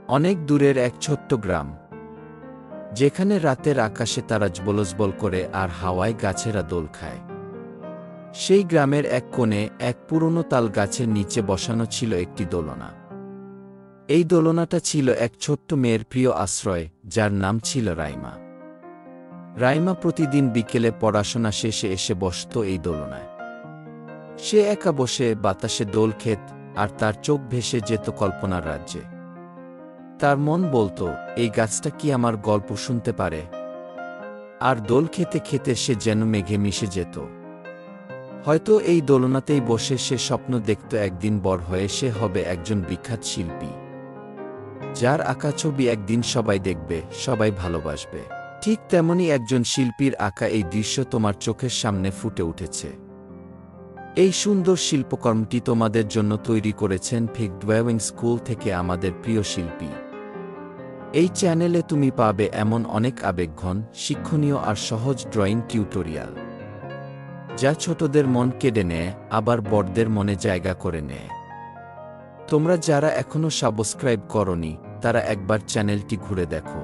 অনেক দূরের এক ছোট্ট গ্রাম, যেখানে রাতের আকাশে তারা জ্বলজ্বল করে আর হাওয়ায় গাছেরা দোল খায়। সেই গ্রামের এক কোণে এক পুরনো তাল গাছের নিচে বসানো ছিল একটি দোলনা। এই দোলনাটা ছিল এক ছোট্ট মেয়ের প্রিয় আশ্রয়, যার নাম ছিল রাইমা। রাইমা প্রতিদিন বিকেলে পড়াশোনা শেষে এসে বসত এই দোলনায়। সে একা বসে বাতাসে দোল খেত, আর তার চোখ ভেসে যেত কল্পনার রাজ্যে। তার মন বলতো, এই গাছটা কি আমার গল্প শুনতে পারে? আর দোল খেতে খেতে সে যেন মেঘে মিশে যেত। হয়তো এই দোলনাতেই বসে সে স্বপ্ন দেখত একদিন বড় হয়ে সে হবে একজন বিখ্যাত শিল্পী, যার আঁকা ছবি একদিন সবাই দেখবে, সবাই ভালোবাসবে। ঠিক তেমনি একজন শিল্পীর আঁকা এই দৃশ্য তোমার চোখের সামনে ফুটে উঠেছে। এই সুন্দর শিল্পকর্মটি তোমাদের জন্য তৈরি করেছেন ফিগ ড্রয়িং স্কুল থেকে আমাদের প্রিয় শিল্পী। এই চ্যানেলে তুমি পাবে এমন অনেক আবেগঘন, শিক্ষণীয় আর সহজ ড্রয়িং টিউটোরিয়াল, যা ছোটদের মন কেড়ে নেয়, আবার বড়দের মনে জায়গা করে নেয়। তোমরা যারা এখনো সাবস্ক্রাইব করনি, তারা একবার চ্যানেলটি ঘুরে দেখো।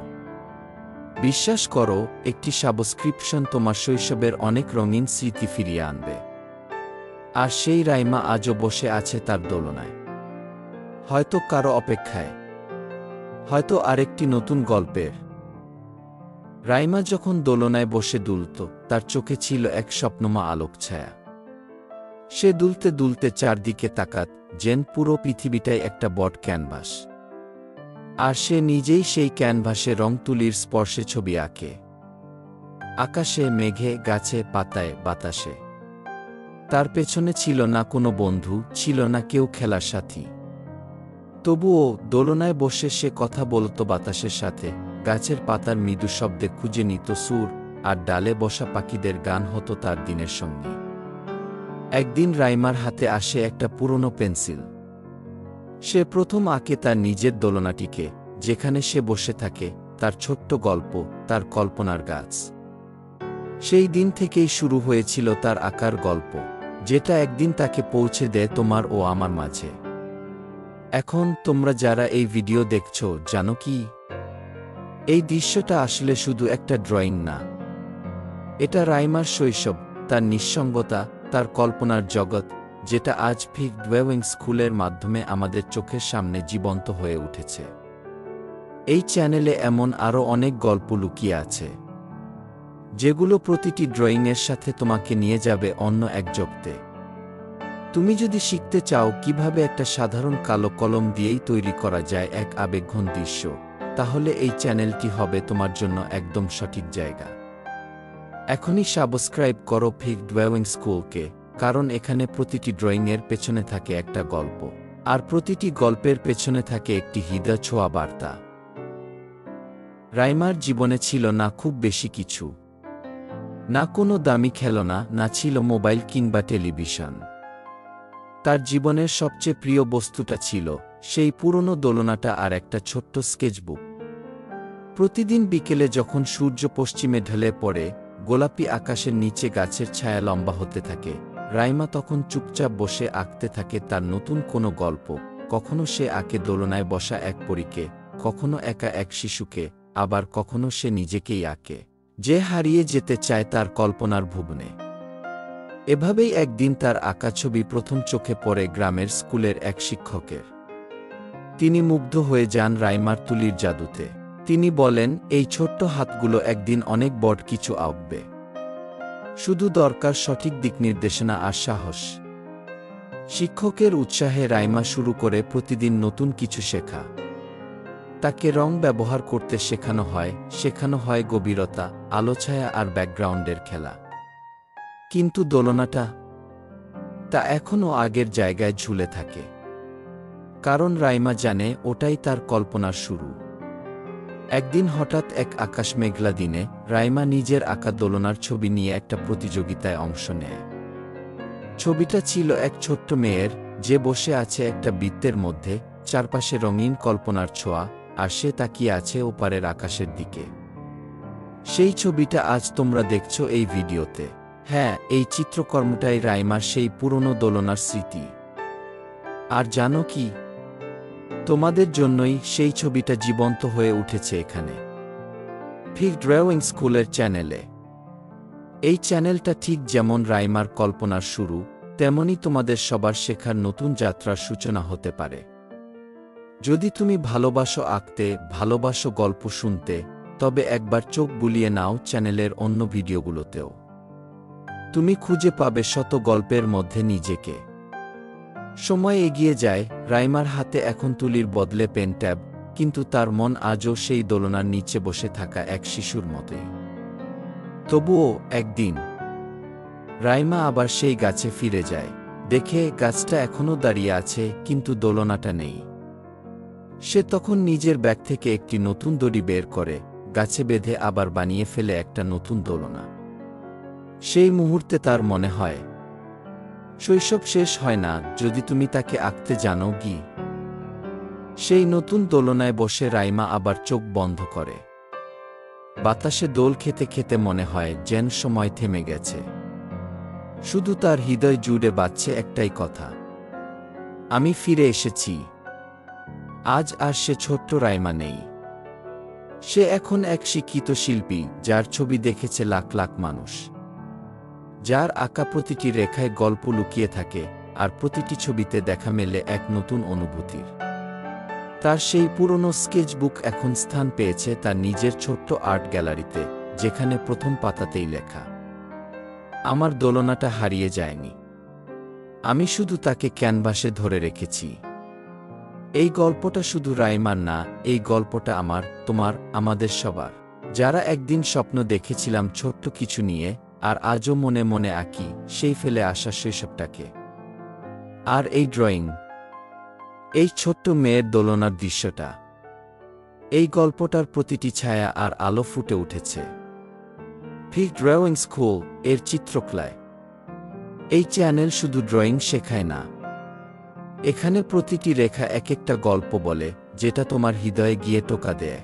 বিশ্বাস করো, একটি সাবস্ক্রিপশন তোমার শৈশবের অনেক রঙিন স্মৃতি ফিরিয়ে আনবে। আর সেই রাইমা আজও বসে আছে তার দোলনায়, হয়তো কারো অপেক্ষায়, হয়তো আরেকটি নতুন গল্পের। রাইমা যখন দোলনায় বসে দুলত, তার চোখে ছিল এক স্বপ্নমা আলোকছায়া। সে দুলতে দুলতে চারদিকে তাকাত, যেন পুরো পৃথিবীটাই একটা বড় ক্যানভাস। আর সে নিজেই সেই ক্যানভাসে রং তুলির স্পর্শে ছবি আঁকে, আকাশে, মেঘে, গাছে, পাতায়, বাতাসে। তার পেছনে ছিল না কোনো বন্ধু, ছিল না কেউ খেলার সাথী। তবুও দোলনায় বসে সে কথা বলত বাতাসের সাথে, গাছের পাতার মৃদু শব্দে খুঁজে নিত সুর, আর ডালে বসা পাখিদের গান হতো তার দিনের সঙ্গী। একদিন রাইমার হাতে আসে একটা পুরনো পেন্সিল। সে প্রথম আঁকে তার নিজের দোলনাটিকে, যেখানে সে বসে থাকে, তার ছোট্ট গল্প, তার কল্পনার গাছ। সেই দিন থেকেই শুরু হয়েছিল তার আঁকার গল্প, যেটা একদিন তাকে পৌঁছে দেয় তোমার ও আমার মাঝে। এখন তোমরা যারা এই ভিডিও দেখছো, জানো কি, এই দৃশ্যটা আসলে শুধু একটা ড্রয়িং না। এটা রাইমার শৈশব, তার নিঃসঙ্গতা, তার কল্পনার জগৎ, যেটা আজ ফিগ ড্রয়িং স্কুলের মাধ্যমে আমাদের চোখের সামনে জীবন্ত হয়ে উঠেছে। এই চ্যানেলে এমন আরও অনেক গল্প লুকিয়ে আছে, যেগুলো প্রতিটি ড্রয়িংয়ের সাথে তোমাকে নিয়ে যাবে অন্য এক জগতে। তুমি যদি শিখতে চাও কিভাবে একটা সাধারণ কালো কলম দিয়েই তৈরি করা যায় এক আবেগঘন দৃশ্য, তাহলে এই চ্যানেলটি হবে তোমার জন্য একদম সঠিক জায়গা। এখনই সাবস্ক্রাইব করো ফিগ ড্রয়িং স্কুলকে, কারণ এখানে প্রতিটি ড্রয়িংয়ের পেছনে থাকে একটা গল্প, আর প্রতিটি গল্পের পেছনে থাকে একটি হৃদয় ছোঁয়া বার্তা। রাইমার জীবনে ছিল না খুব বেশি কিছু, না কোনো দামি খেলনা, না ছিল মোবাইল কিংবা টেলিভিশন। তার জীবনের সবচেয়ে প্রিয় বস্তুটা ছিল সেই পুরনো দোলনাটা আর একটা ছোট্ট স্কেচবুক। প্রতিদিন বিকেলে যখন সূর্য পশ্চিমে ঢলে পড়ে, গোলাপি আকাশের নিচে গাছের ছায়া লম্বা হতে থাকে, রাইমা তখন চুপচাপ বসে আঁকতে থাকে তার নতুন কোনো গল্প। কখনো সে আঁকে দোলনায় বসা এক পরীকে, কখনো একা এক শিশুকে, আবার কখনো সে নিজেকেই আঁকে, যে হারিয়ে যেতে চায় তার কল্পনার ভুবনে। এভাবেই একদিন তার আঁকা ছবি প্রথম চোখে পড়ে গ্রামের স্কুলের এক শিক্ষকের। তিনি মুগ্ধ হয়ে যান রাইমার তুলির জাদুতে। তিনি বলেন, এই ছোট্ট হাতগুলো একদিন অনেক বড় কিছু আঁকবে। শুধু দরকার সঠিক দিক নির্দেশনা আর সাহস। শিক্ষকের উৎসাহে রাইমা শুরু করে প্রতিদিন নতুন কিছু শেখা। তাকে রং ব্যবহার করতে শেখানো হয় গভীরতা, আলোছায়া আর ব্যাকগ্রাউন্ডের খেলা। কিন্তু দোলনাটা, তা এখনও আগের জায়গায় ঝুলে থাকে, কারণ রাইমা জানে ওটাই তার কল্পনার শুরু। একদিন হঠাৎ এক আকাশ মেঘলা দিনে রাইমা নিজের আঁকা দোলনার ছবি নিয়ে একটা প্রতিযোগিতায় অংশ নেয়। ছবিটা ছিল এক ছোট্ট মেয়ের, যে বসে আছে একটা বৃত্তের মধ্যে, চারপাশে রঙিন কল্পনার ছোঁয়া, আর সে তাকিয়ে আছে ওপারের আকাশের দিকে। সেই ছবিটা আজ তোমরা দেখছো এই ভিডিওতে। হ্যাঁ, এই চিত্রকর্মটাই রাইমার সেই পুরনো দোলনার স্মৃতি। আর জানো কি, তোমাদের জন্যই সেই ছবিটা জীবন্ত হয়ে উঠেছে এখানে, ফিগ ড্রয়িং স্কুলের চ্যানেলে। এই চ্যানেলটা ঠিক যেমন রাইমার কল্পনার শুরু, তেমনি তোমাদের সবার শেখার নতুন যাত্রার সূচনা হতে পারে। যদি তুমি ভালোবাসো আঁকতে, ভালোবাসো গল্প শুনতে, তবে একবার চোখ বুলিয়ে নাও চ্যানেলের অন্য ভিডিওগুলোতেও। তুমি খুঁজে পাবে শত গল্পের মধ্যে নিজেকে। সময় এগিয়ে যায়, রাইমার হাতে এখন তুলির বদলে পেন ট্যাব, কিন্তু তার মন আজও সেই দোলনার নিচে বসে থাকা এক শিশুর মতোই। তবুও একদিন রাইমা আবার সেই গাছে ফিরে যায়, দেখে গাছটা এখনও দাঁড়িয়ে আছে, কিন্তু দোলনাটা নেই। সে তখন নিজের ব্যাগ থেকে একটি নতুন দড়ি বের করে, গাছে বেঁধে আবার বানিয়ে ফেলে একটা নতুন দোলনা। সেই মুহূর্তে তার মনে হয়, শৈশব শেষ হয় না যদি তুমি তাকে আঁকতে জানো কি। সেই নতুন দোলনায় বসে রাইমা আবার চোখ বন্ধ করে। বাতাসে দোল খেতে খেতে মনে হয় যেন সময় থেমে গেছে। শুধু তার হৃদয় জুড়ে বাজছে একটাই কথা, আমি ফিরে এসেছি। আজ আর সে ছোট্ট রাইমা নেই। সে এখন এক শিক্ষিত শিল্পী, যার ছবি দেখেছে লাখ লাখ মানুষ, যার আঁকা প্রতিটি রেখায় গল্প লুকিয়ে থাকে, আর প্রতিটি ছবিতে দেখা মেলে এক নতুন অনুভূতির। তার সেই পুরনো স্কেচবুক এখন স্থান পেয়েছে তার নিজের ছোট্ট আর্ট গ্যালারিতে, যেখানে প্রথম পাতাতেই লেখা, আমার দোলনাটা হারিয়ে যায়নি, আমি শুধু তাকে ক্যানভাসে ধরে রেখেছি। এই গল্পটা শুধু রাইমার না, এই গল্পটা আমার, তোমার, আমাদের সবার, যারা একদিন স্বপ্ন দেখেছিলাম ছোট্ট কিছু নিয়ে, আর আজও মনে মনে আঁকি সেই ফেলে আসা শৈশবটাকে। আর এই ড্রয়িং, এই ছোট্ট মেয়ের দোলনার দৃশ্যটা, এই গল্পটার প্রতিটি ছায়া আর আলো ফুটে উঠেছে ফিগ ড্রয়িং স্কুল এর চিত্রকলায়। এই চ্যানেল শুধু ড্রয়িং শেখায় না, এখানে প্রতিটি রেখা এক একটা গল্প বলে, যেটা তোমার হৃদয়ে গিয়ে টোকা দেয়।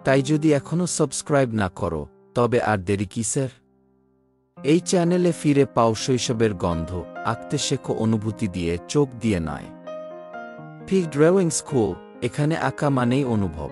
তাই যদি এখনো সাবস্ক্রাইব না করো, তবে আর দেরি কিসের? এই চ্যানেলে ফিরে পাও শৈশবের গন্ধ, আঁকতে শেখো অনুভূতি দিয়ে, চোখ দিয়ে নয়। ফিগ ড্রয়িং স্কুল, এখানে আঁকা মানেই অনুভব।